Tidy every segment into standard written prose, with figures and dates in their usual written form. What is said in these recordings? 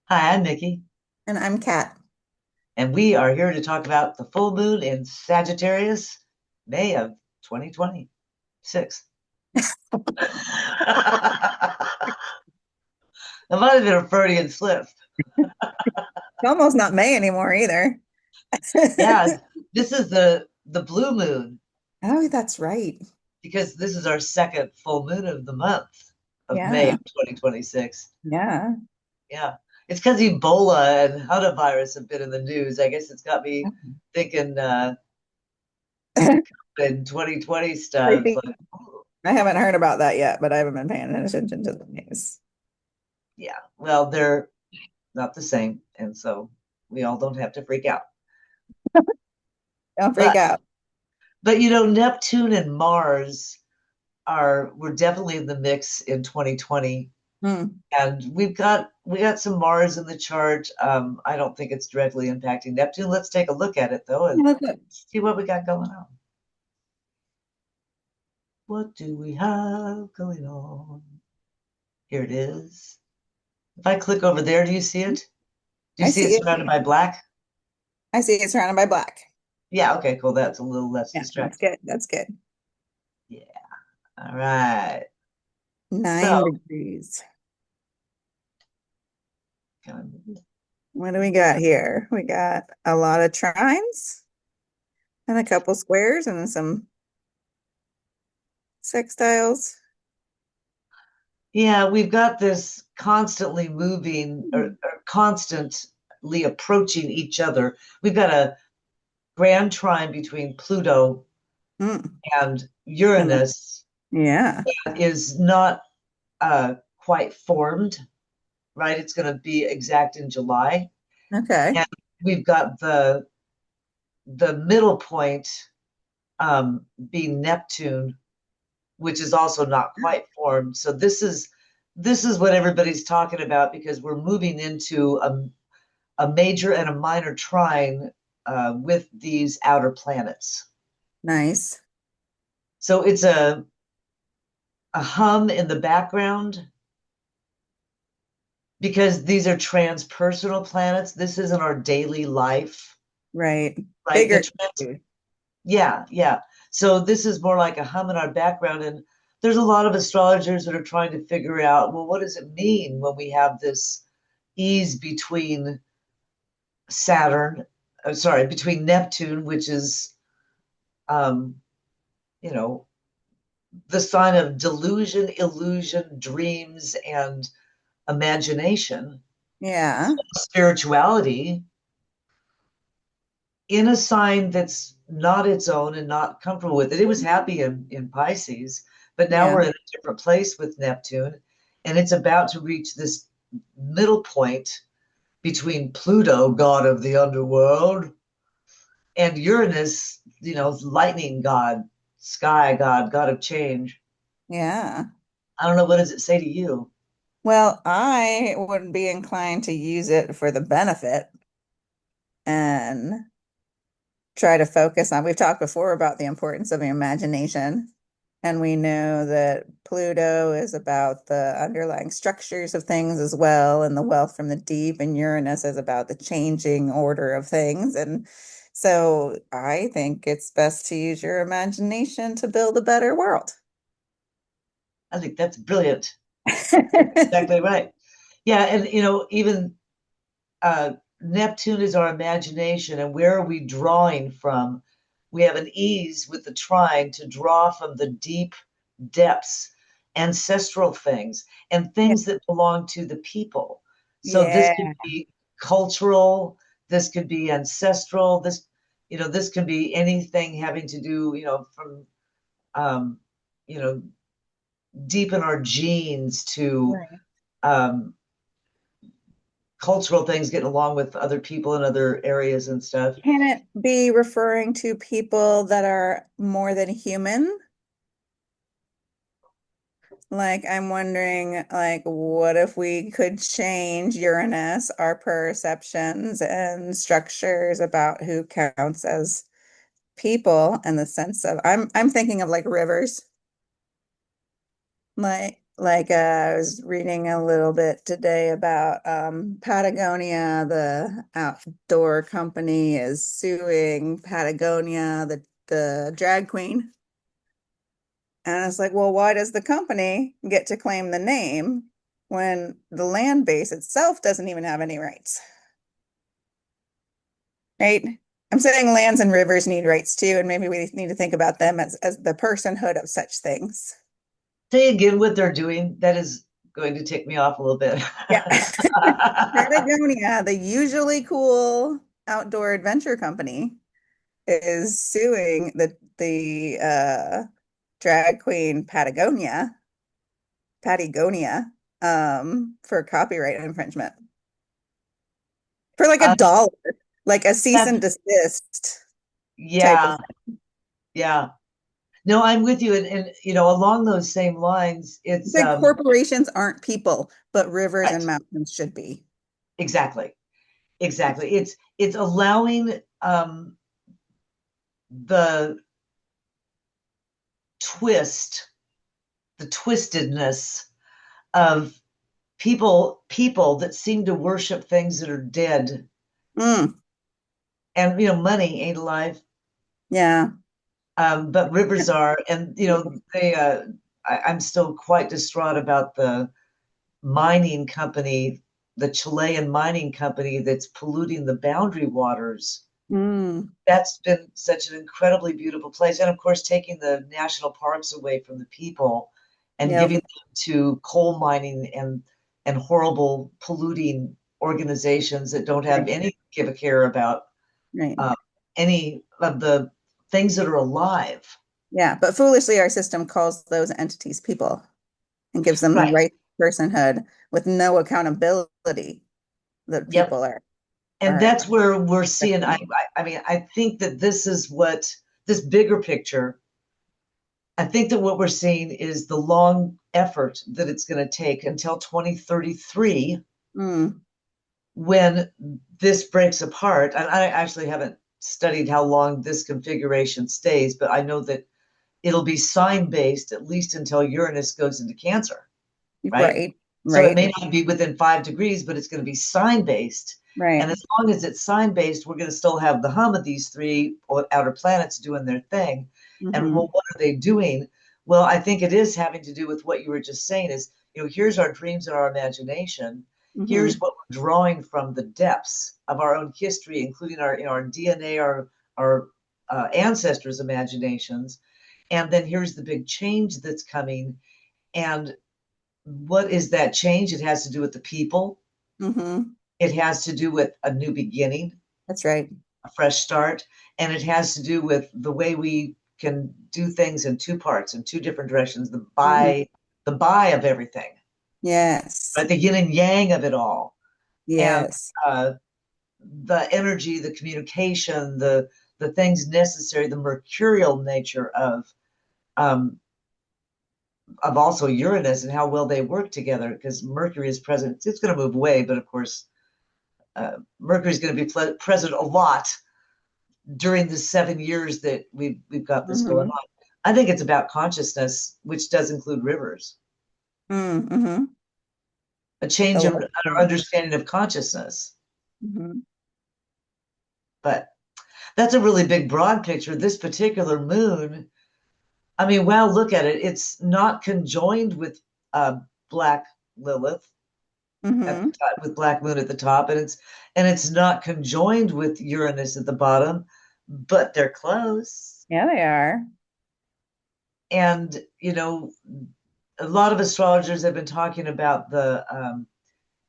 Hi, I'm Micki, And I'm Kat. and we are here to talk about the full moon in Sagittarius, May of 2026. That might have been a Freudian slip. It's almost not May anymore either. Yeah, this is the blue moon Oh, that's right. because this is our second full moon of the month of May Yeah. of 2026. Yeah. Yeah, it's because Ebola and Hantavirus have been in the news. I guess it's got me thinking in 2020 stuff. Creepy. Like, oh, I haven't heard about that yet, but I haven't been paying attention to the news. yeah, well, they're not the same. And so we all don't have to freak out. Don't freak But out. Neptune and Mars are were definitely in the mix in 2020. Hmm. And we got some Mars in the chart. I don't think it's directly impacting Neptune. Let's take a look at it though and Look, look. see what we got going on. What do we have going on? Here it is. If I click over there, do you see it? Do you I see it see it. surrounded by black? I see it surrounded by black. Yeah, okay, cool. That's a little less Yeah, that's distracting. good. That's good. Yeah. All right. So, 9 degrees. kind of What do we got here? We got a lot of trines and a couple squares and then some sextiles. Yeah, we've got this constantly moving or constantly approaching each other. We've got a grand trine between Pluto Mm. and And Uranus yeah. that is not quite formed, right? It's going to be exact in July. Okay. And we've got the middle point being Neptune, which is also not quite formed. So this is what everybody's talking about because we're moving into a major and a minor trine with these outer planets. Nice. So it's a hum in the background because these are transpersonal planets. This isn't our daily life, Right. right? Bigger. Yeah, yeah. So this is more like a hum in our background. And there's a lot of astrologers that are trying to figure out, well, what does it mean when we have this ease between Saturn, sorry, between Neptune, which is, um, you know, the sign of delusion, illusion, dreams, and imagination, Yeah. spirituality, in a sign that's not its own and not comfortable with it. It was happy in Pisces, but now Yeah. we're in a different place with Neptune, and it's about to reach this middle point between Pluto, god of the underworld, and Uranus, lightning god, sky god, god of change. Yeah. I don't know, what does it say to you? Well, I would be inclined to use it for the benefit and try to focus on. We've talked before about the importance of imagination, and we know that Pluto is about the underlying structures of things as well, and the wealth from the deep, and Uranus is about the changing order of things. And so I think it's best to use your imagination to build a better world. I think that's brilliant. That's exactly right. Yeah, and even uh, Neptune is our imagination, and where are we drawing from? We have an ease with the trine to draw from the deep depths, ancestral things, and things that belong to the people. So this could Yeah. be cultural, this could be ancestral, this could be anything having to do, from um, you know, deep in our genes to Right. um, cultural things, getting along with other people in other areas and stuff. Can it be referring to people that are more than human? Like, I'm wondering, like, what if we could change Uranus, our perceptions and structures about who counts as people in the sense of I'm thinking of like rivers. Like I was reading a little bit today about Patagonia, the outdoor company is suing Patagonia, the drag queen. And it's like, well, why does the company get to claim the name when the land base itself doesn't even have any rights? Right? I'm saying lands and rivers need rights too, and maybe we need to think about them as the personhood of such things. Say again what they're doing. That is going to tick me off a little bit. Yeah. Patagonia, the usually cool outdoor adventure company, is suing the drag queen Patagonia, for copyright infringement for like Um, $1, like a cease that, and desist type of yeah, yeah. No, I'm with you. And along those same lines, It's it's like corporations aren't people, but rivers and right, mountains should be. exactly. Exactly. It's allowing the twist, the twistedness of people that seem to worship things that are dead. Mm, And money ain't alive. yeah. But rivers are, and they I'm still quite distraught about the mining company, the Chilean mining company that's polluting the boundary waters. Mm, That's been such an incredibly beautiful place. And of course, taking the national parks away from the people and yep. giving them to coal mining and horrible polluting organizations that don't have Right. any give a care about Right. uh, any of the things that are alive. Yeah. But foolishly, our system calls those entities people and gives them the Right. right personhood with no accountability that Yep. people And are that's where we're seeing. I, expecting. I I mean, I think that this is what this bigger picture. I think that what we're seeing is the long effort that it's going to take until 2033 Mm, when this breaks apart. And I actually haven't studied how long this configuration stays, but I know that it'll be sign based at least until Uranus goes into Cancer, right? right. So it Right. may not be within 5 degrees, but it's going to be sign based. And Right. as long as it's sign based, we're going to still have the hum of these three outer planets doing their thing. And well, Hmm. what are they doing? Well, I think it is having to do with what you were just saying is, here's our dreams and our imagination. Here's Hmm. what we're drawing from the depths of our own history, including our DNA, our ancestors' imaginations. And then here's the big change that's coming. And what is that change? It has to do with the people. Hmm. It has to do with a new beginning, That's right. a fresh start, and it has to do with the way we can do things in two parts, in two different directions. Hmm. The buy of everything, Yes. right? The yin and yang of it all, and Yes. uh, the energy, the communication, the things necessary, the mercurial nature um, of also Uranus and how well they work together. Because Mercury is present; it's going to move away, but of course, Mercury is going to be present a lot during the 7 years that we've got this going Hmm. on. I think it's about consciousness, which does include rivers, Hmm. a change in our Collective. understanding of consciousness. Hmm. But that's a really big, broad picture. This particular moon, I mean, wow, look at it. It's not conjoined with Black Lilith at the Hmm. top, with Black Moon at the top, and it's not conjoined with Uranus at the bottom, but they're close. Yeah, they are. And a lot of astrologers have been talking about the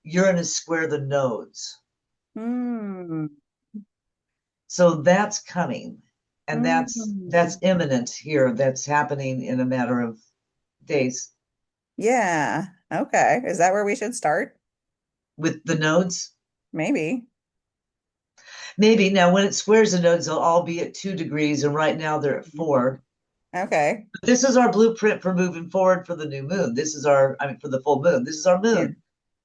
Uranus square the nodes. Mm. So that's coming, and that's Mm. imminent here. That's happening in a matter of days Yeah. Okay. Is that where we should start? with the nodes. Maybe. Maybe now when it squares the nodes, they'll all be at 2 degrees, and right now they're at 4. Okay. But this is our blueprint for moving forward for the new moon. This is I mean, for the full moon. This is our Yeah. moon.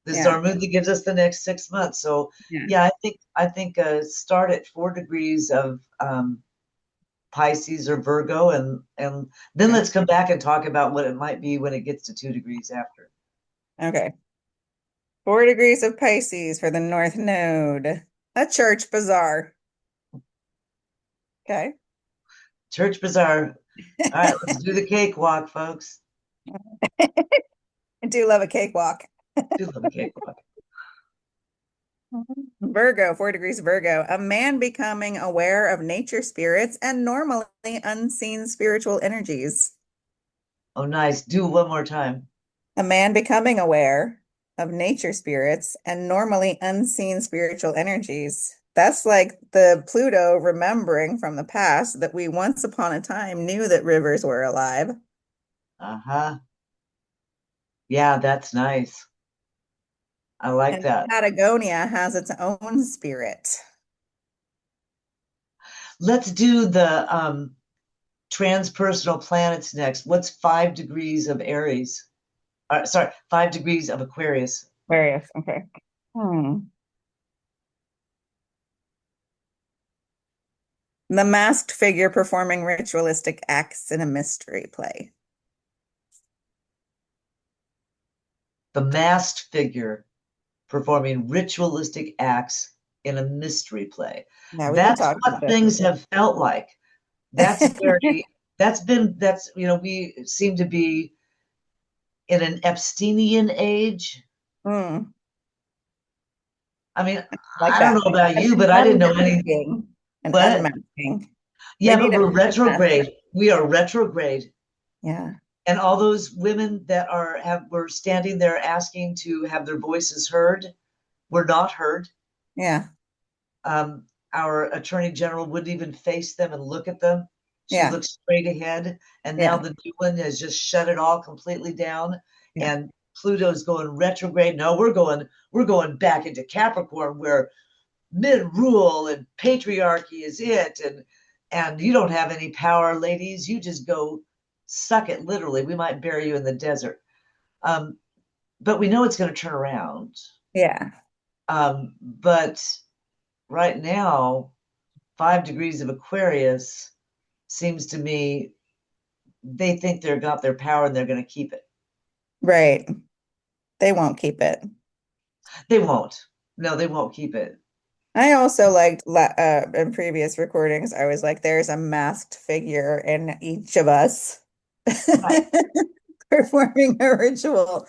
This is Yeah. our moon that gives us the next 6 months. So Yeah. yeah, I think start at 4 degrees of Pisces or Virgo, and then Okay. let's come back and talk about what it might be when it gets to 2 degrees after. Okay. 4 degrees of Pisces for the North Node. A church bazaar. Okay. Church bazaar. All right, let's do the cakewalk, folks. I do love a cakewalk. Do love a cakewalk. Virgo, 4 degrees Virgo. A man becoming aware of nature spirits and normally unseen spiritual energies. Oh, nice. Do it one more time. A man becoming aware of nature spirits and normally unseen spiritual energies. That's like the Pluto remembering from the past that we once upon a time knew that rivers were alive. Uh-huh. Yeah, that's nice. I like And that. Patagonia has its own spirit. Let's do the transpersonal planets next. What's 5 degrees of Aries? Sorry, 5 degrees of Aquarius. Aquarius. Okay. The masked figure performing ritualistic acts in a mystery play. The masked figure performing ritualistic acts in a mystery play. Yeah, we could That's talk what about it. things have felt like. That's very, we seem to be in an Epsteinian age. Mm, I mean, like I don't that. know about you, An but I didn't know any. unmasking. An What? unmasking. We Yeah, but need we're a unmask. retrograde. We are retrograde. Yeah. And all those women that were standing there asking to have their voices heard were not heard. Yeah. Our attorney general wouldn't even face them and look at them. She Yeah. looked straight ahead. And now Yeah. the new one has just shut it all completely down. Yeah. And Pluto's going retrograde. No, we're going back into Capricorn where mid rule and patriarchy is it. And you don't have any power, ladies. You just go suck it, literally. We might bury you in the desert. But we know it's going to turn around. Yeah. But right now, 5 degrees of Aquarius seems to me they think they've got their power and they're going to keep it. Right. They won't keep it. They won't. No, they won't keep it. I also liked in previous recordings, I was like, there's a masked figure in each of us Right. performing a ritual,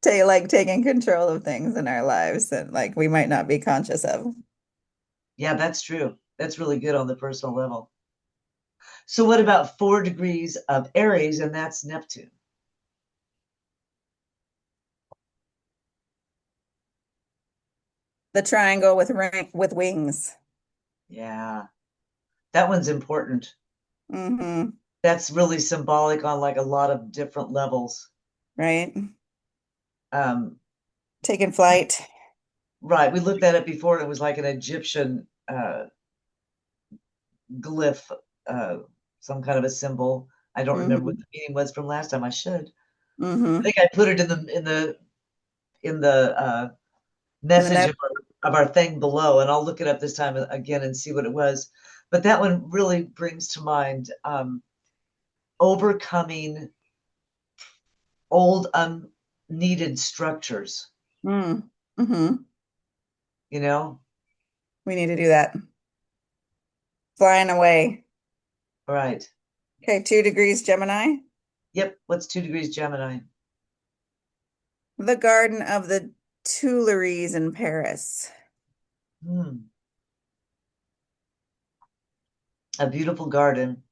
taking control of things in our lives that like we might not be conscious of. Yeah, that's true. That's really good on the personal level. So, what about 4 degrees of Aries? And that's Neptune. The triangle with wings. Yeah, that one's important. Hmm. That's really symbolic on like a lot of different levels. Right. Um, Taking flight. right. We looked at it before, and it was like an Egyptian glyph, some kind of a symbol. I don't remember what Hmm. the meaning was from last time. I should. I Hmm. think I put it in the And the message next, of our thing below, and I'll look it up this time again and see what it was. But that one really brings to mind overcoming old unneeded structures. mm-hmm. You know, We need to do that. Flying away. all right. Okay, 2 degrees Gemini. Yep. What's 2 degrees Gemini? The Garden of the Tuileries in Paris. Hmm. A beautiful garden.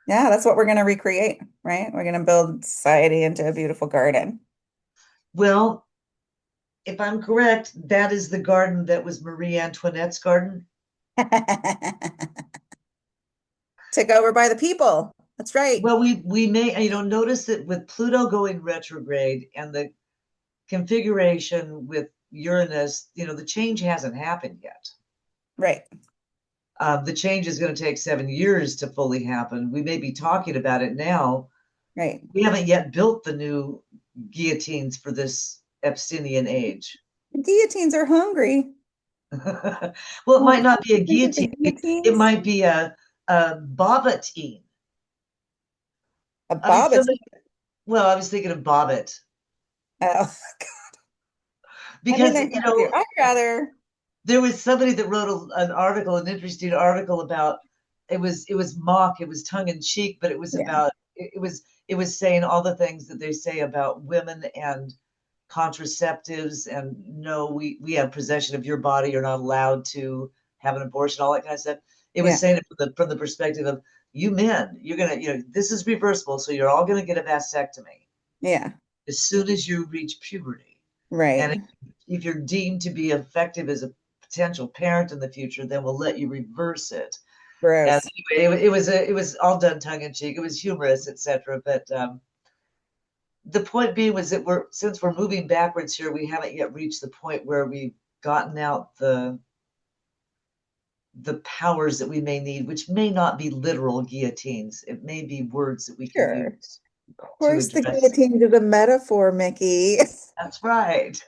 Yeah, that's what we're going to recreate, right? We're going to build society into a beautiful garden. Well, if I'm correct, that is the garden that was Marie Antoinette's garden. Took over by the people. That's right. Well, we may, notice that with Pluto going retrograde and the configuration with Uranus, the change hasn't happened yet. Right. The change is going to take 7 years to fully happen. We may be talking about it now. Right. We haven't yet built the new guillotines for this Epsteinian age. Guillotines are hungry. Well, it Well, might not be a think of the guillotine. It guillotines. might be Bobbitine. A I mean, bobbit. somebody, well, I was thinking of Bobbit Oh, I because, didn't agree with you. I'd rather, there was somebody that wrote an article, an interesting article about it was mock, it was tongue in cheek, but it was yeah, about it was saying all the things that they say about women and contraceptives and no, we have possession of your body, you're not allowed to have an abortion, all that kind of stuff. It was yeah, saying it from the perspective of you men, you're gonna, this is reversible, so you're all gonna get a vasectomy yeah, as soon as you reach puberty. And right. if you're deemed to be effective as a potential parent in the future, then we'll let you reverse it. And Gross. anyway, it was all done tongue in cheek. It was humorous, etc. But the point being was that since we're moving backwards here, we haven't yet reached the point where we've gotten out the powers that we may need, which may not be literal guillotines. It may be words that we can Sure. use Of to course, the address. guillotine is a metaphor, Micki. That's right.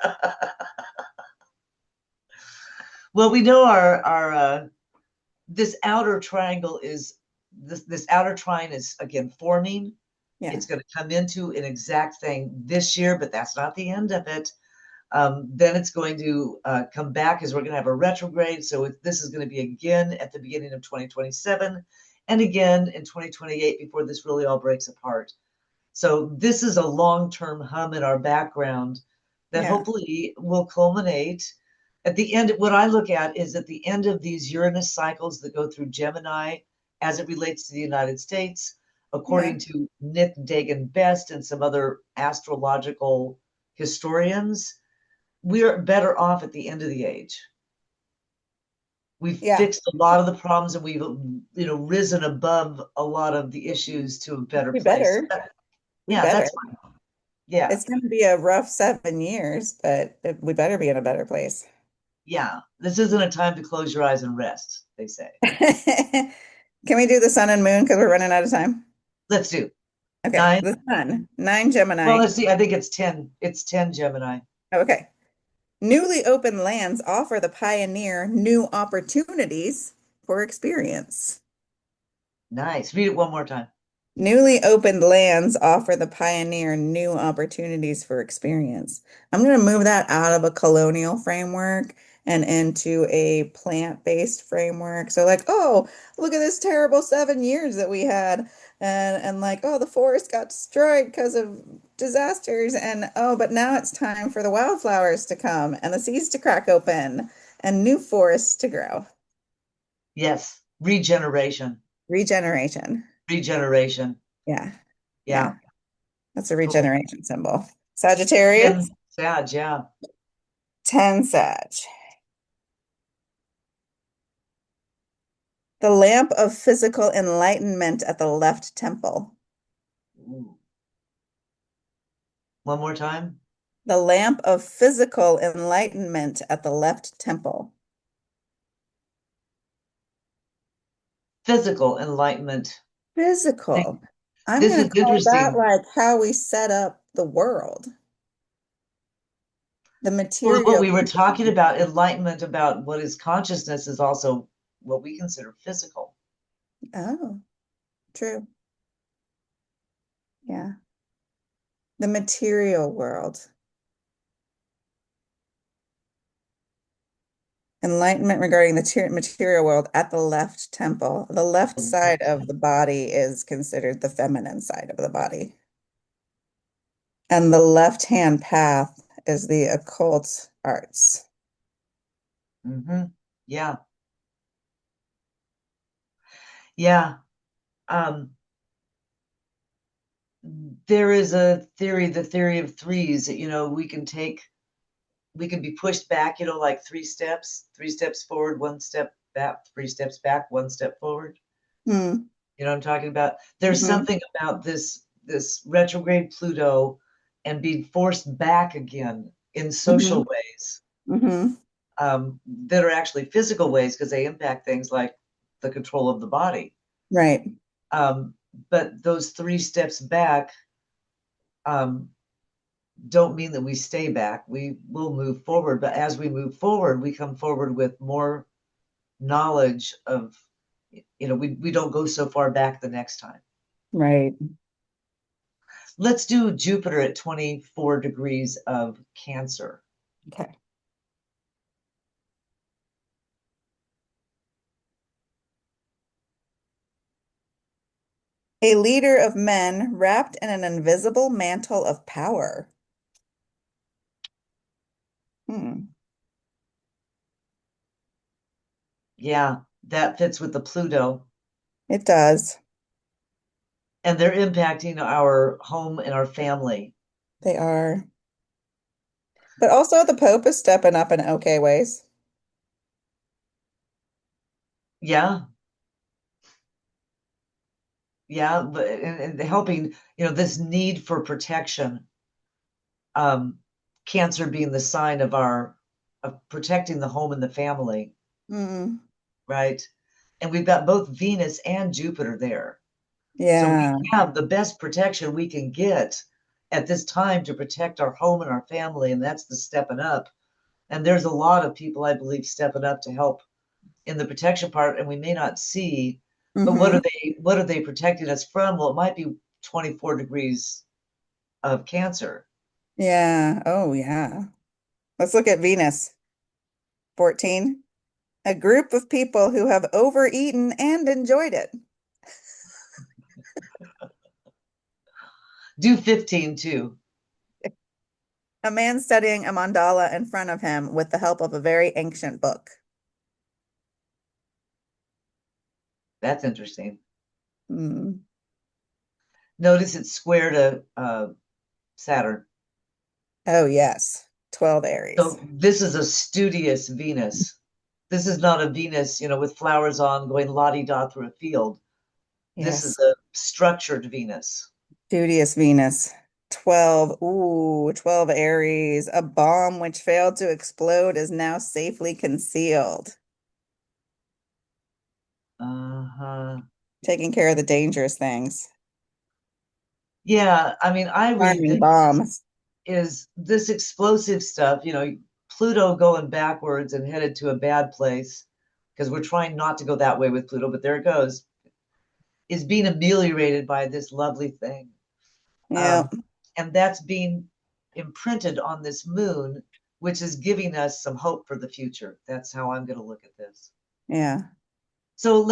Well, we know our this outer triangle is this outer trine is again forming. Yeah, It's going to come into an exact thing this year, but that's not the end of it. Then it's going to come back as we're going to have a retrograde. So this is going to be again at the beginning of 2027 and again in 2028 before this really all breaks apart. So this is a long-term hum in our background that yeah, hopefully will culminate at the end. What I look at is at the end of these Uranus cycles that go through Gemini as it relates to the United States, yeah, according to Nick Dagan Best and some other astrological historians, we're better off at the end of the age. We've yeah. fixed a lot of the problems and we've risen above a lot of the issues to a better We place. better. We Yeah, better. that's fine. Yeah. It's going to be a rough 7 years, but we better be in a better place. Yeah, this isn't a time to close your eyes and rest, they say. Can we do the sun and moon because we're running out of time? Let's do Okay, nine. the sun, nine Well, Gemini. let's see. I think it's 10. It's 10 Gemini. Okay. Newly opened lands offer the pioneer new opportunities for experience. Nice. Read it one more time. Newly opened lands offer the pioneer new opportunities for experience. I'm going to move that out of a colonial framework and into a plant-based framework. So like, oh, look at this terrible 7 years that we had. And like, oh, the forest got destroyed because of disasters. And oh, but now it's time for the wildflowers to come and the seas to crack open and new forests to grow. Yes. Regeneration. Regeneration. Regeneration. Yeah. Yeah. Yeah. That's a Cool. regeneration symbol. Sagittarius, 10 Sag. Yeah. 10 Sag. The lamp of physical enlightenment at the left temple. Ooh. One more time. The lamp of physical enlightenment at the left temple. Physical enlightenment. Physical. I'm This going is to call that interesting. like how we set up the world, the Well, what material. we were talking about, enlightenment about what is consciousness, is also what we consider physical. Oh, true. Yeah. The material world. Enlightenment regarding the material world at the left temple. The left side of the body is considered the feminine side of the body. And the left-hand path is the occult arts. Mm-hmm. Yeah. Yeah. Um, there is a theory, the theory of threes, that, we can be pushed back, like three steps forward, one step back, three steps back, one step forward. Hmm. You know what I'm talking about? There's Hmm. something about this retrograde Pluto and being forced back again in Hmm. social ways, Hmm. that are actually physical ways because they impact things like the control of the body. Right. Um, but those three steps back, um, don't mean that we stay back. We will move forward, but as we move forward, we come forward with more knowledge of, we don't go so far back the next time. Right. Let's do Jupiter at 24 degrees of Cancer. Okay. A leader of men wrapped in an invisible mantle of power. Hmm. Yeah, that fits with the Pluto. It does. And they're impacting our home and our family. They are. But also the Pope is stepping up in okay ways. Yeah, yeah, but and helping, this need for protection. Um, Cancer being the sign of protecting the home and the family, Mm. right? And we've got both Venus and Jupiter there. So we Yeah. have the best protection we can get at this time to protect our home and our family, and that's the stepping up. And there's a lot of people, I believe, stepping up to help in the protection part, and we may not see, but Hmm. what are they protecting us from? Well, it might be 24 degrees of Cancer. Yeah. Oh, yeah. Let's look at Venus. 14. A group of people who have overeaten and enjoyed it. Do 15 too. A man studying a mandala in front of him with the help of a very ancient book. That's interesting. Hmm. Notice it's square to Saturn. Oh, yes. 12 Aries. So this is a studious Venus. This is not a Venus, with flowers on going la-di-da through a field. This is Yes. a structured Venus. Studious Venus. 12. Ooh, 12 Aries. A bomb which failed to explode is now safely concealed. Uh-huh. Taking care of the dangerous things. Yeah, I mean, I read Arming that bombs. is this explosive stuff, Pluto going backwards and headed to a bad place, because we're trying not to go that way with Pluto, but there it goes, is being ameliorated by this lovely thing. Yeah. Um, and that's being imprinted on this moon, which is giving us some hope for the future. That's how I'm going to look at this. Yeah. So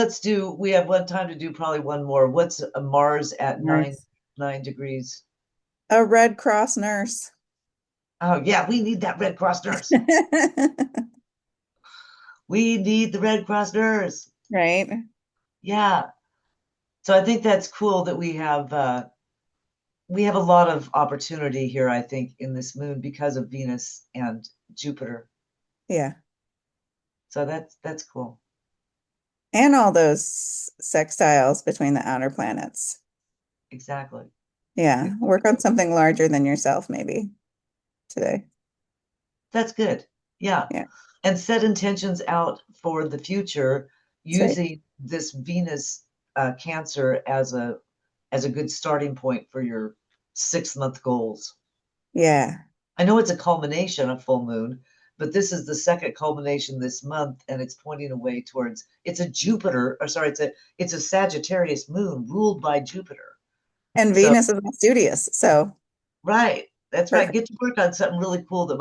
we have one time to do probably one more. What's a Mars at Nice. 9 degrees? A Red Cross nurse. Oh, yeah, we need that Red Cross nurse. We need the Red Cross nurse. Right? Yeah. So I think that's cool that we have a lot of opportunity here, I think, in this moon because of Venus and Jupiter. Yeah. So that's cool. And all those sextiles between the outer planets. Exactly. Yeah. Work Exactly. on something larger than yourself, maybe today. That's good. Yeah. Yeah. And set intentions out for the future That's right. using this Venus Cancer as a good starting point for your 6 month goals. Yeah. I know it's a culmination of full moon, but this is the second culmination this month, and it's pointing away towards it's a Jupiter, or sorry, it's a Sagittarius moon ruled by Jupiter. And So Venus is not studious. So right, that's right. perfect. Get to work on something really cool that